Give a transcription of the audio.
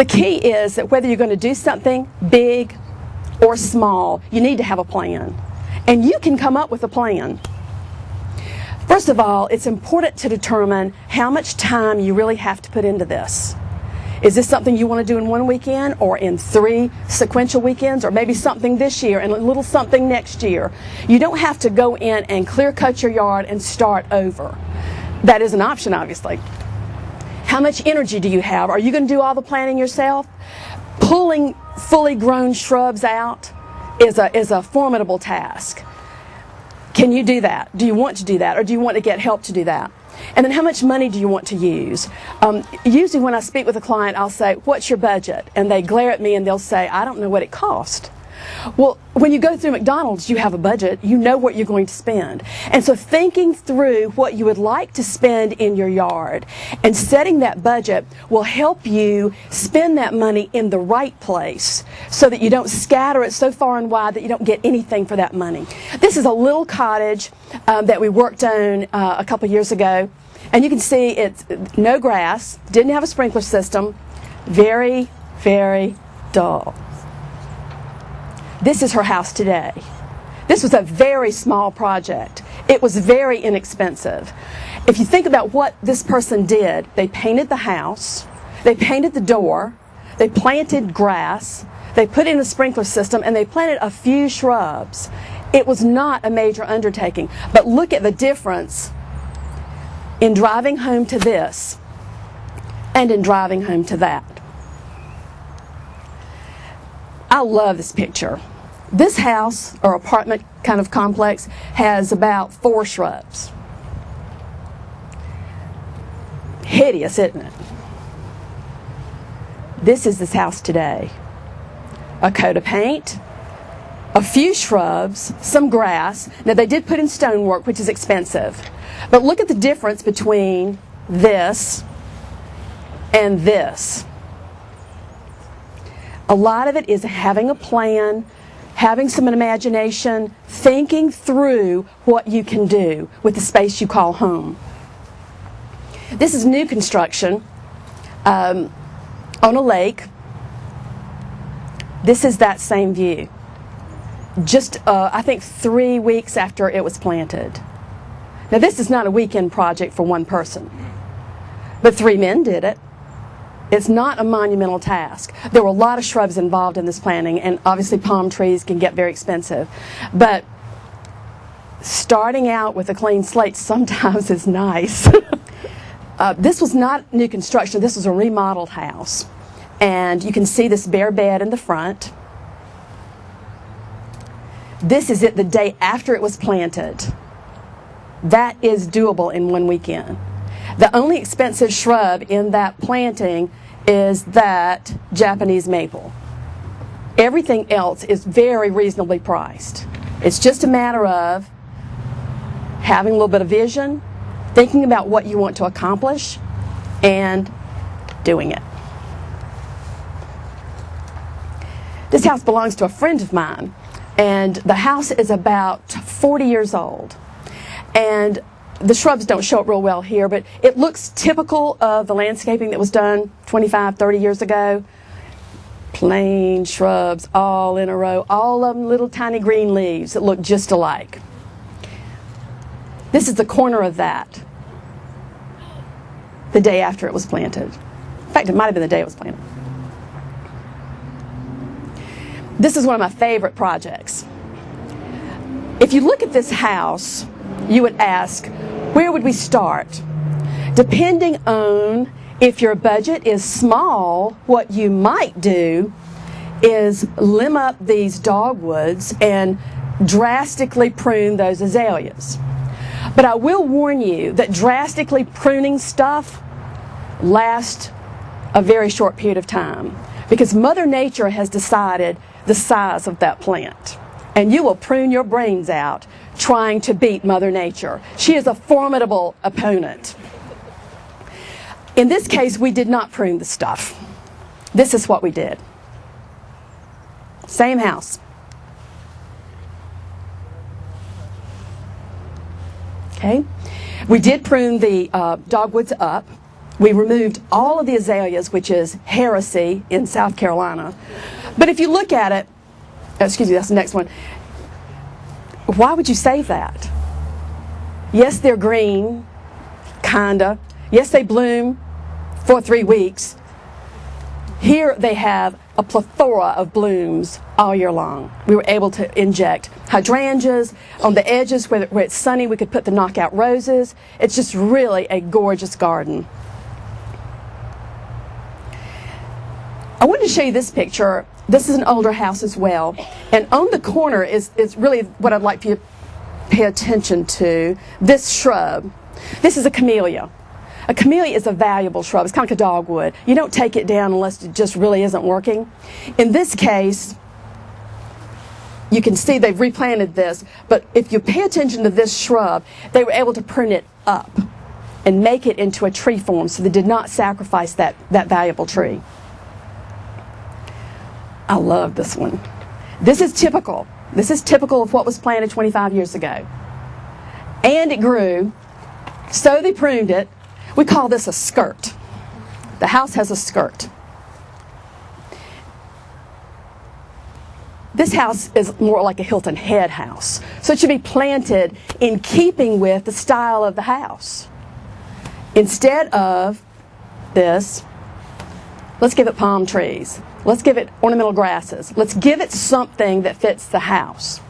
The key is that whether you're going to do something big or small, you need to have a plan. And you can come up with a plan. First of all, it's important to determine how much time you really have to put into this. Is this something you want to do in one weekend or in 3 sequential weekends, or maybe something this year and a little something next year? You don't have to go in and clear cut your yard and start over. That is an option, obviously. How much energy do you have? Are you going to do all the planting yourself? Pulling fully grown shrubs out is a formidable task. Can you do that? Do you want to do that, or do you want to get help to do that? And then how much money do you want to use? Usually when I speak with a client, I'll say, what's your budget? And they glare at me and they'll say, I don't know what it cost. Well, when you go through McDonald's, you have a budget. You know what you're going to spend. And so thinking through what you would like to spend in your yard and setting that budget will help you spend that money in the right place so that you don't scatter it so far and wide that you don't get anything for that money. This is a little cottage that we worked on a couple years ago. And you can see it's no grass, didn't have a sprinkler system, very, very dull. This is her house today. This was a very small project. It was very inexpensive. If you think about what this person did, they painted the house, they painted the door, they planted grass, they put in a sprinkler system, and they planted a few shrubs. It was not a major undertaking. But look at the difference in driving home to this and in driving home to that. I love this picture. This house or apartment kind of complex has about 4 shrubs. Hideous, isn't it? This is this house today. A coat of paint, a few shrubs, some grass. Now they did put in stonework, which is expensive. But look at the difference between this and this. A lot of it is having a plan, having some imagination, thinking through what you can do with the space you call home. This is new construction on a lake. This is that same view. Just, I think, 3 weeks after it was planted. Now, this is not a weekend project for one person, but 3 men did it. It's not a monumental task. There were a lot of shrubs involved in this planting, and obviously palm trees can get very expensive. But starting out with a clean slate sometimes is nice. This was not new construction. This was a remodeled house. And you can see this bare bed in the front. This is it the day after it was planted. That is doable in 1 weekend. The only expensive shrub in that planting is that Japanese maple. Everything else is very reasonably priced. It's just a matter of having a little bit of vision, thinking about what you want to accomplish, and doing it. This house belongs to a friend of mine, and the house is about 40 years old. And the shrubs don't show up real well here, but it looks typical of the landscaping that was done 25, 30 years ago. Plain shrubs all in a row, all of them little tiny green leaves that look just alike. This is the corner of that, the day after it was planted. In fact, it might have been the day it was planted. This is one of my favorite projects. If you look at this house, you would ask, where would we start? Depending on if your budget is small, what you might do is limb up these dogwoods and drastically prune those azaleas. But I will warn you that drastically pruning stuff lasts a very short period of time, because Mother Nature has decided the size of that plant. And you will prune your brains out trying to beat Mother Nature. She is a formidable opponent. In this case, we did not prune the stuff. This is what we did. Same house. Okay? We did prune the dogwoods up. We removed all of the azaleas, which is heresy in South Carolina. But if you look at it, excuse me, that's the next one. Why would you save that? Yes, they're green, kinda. Yes, they bloom for 3 weeks. Here they have a plethora of blooms all year long. We were able to inject hydrangeas. On the edges where it's sunny, we could put the knockout roses. It's just really a gorgeous garden. I wanted to show you this picture. This is an older house as well. And on the corner is really what I'd like for you to pay attention to. This shrub. This is a camellia. A camellia is a valuable shrub. It's kind of like a dogwood. You don't take it down unless it just really isn't working. In this case, you can see they've replanted this, but if you pay attention to this shrub, they were able to prune it up and make it into a tree form, so they did not sacrifice that valuable tree. I love this one. This is typical. This is typical of what was planted 25 years ago. And it grew, so they pruned it. We call this a skirt. The house has a skirt. This house is more like a Hilton Head house, so it should be planted in keeping with the style of the house. Instead of this, let's give it palm trees. Let's give it ornamental grasses. Let's give it something that fits the house.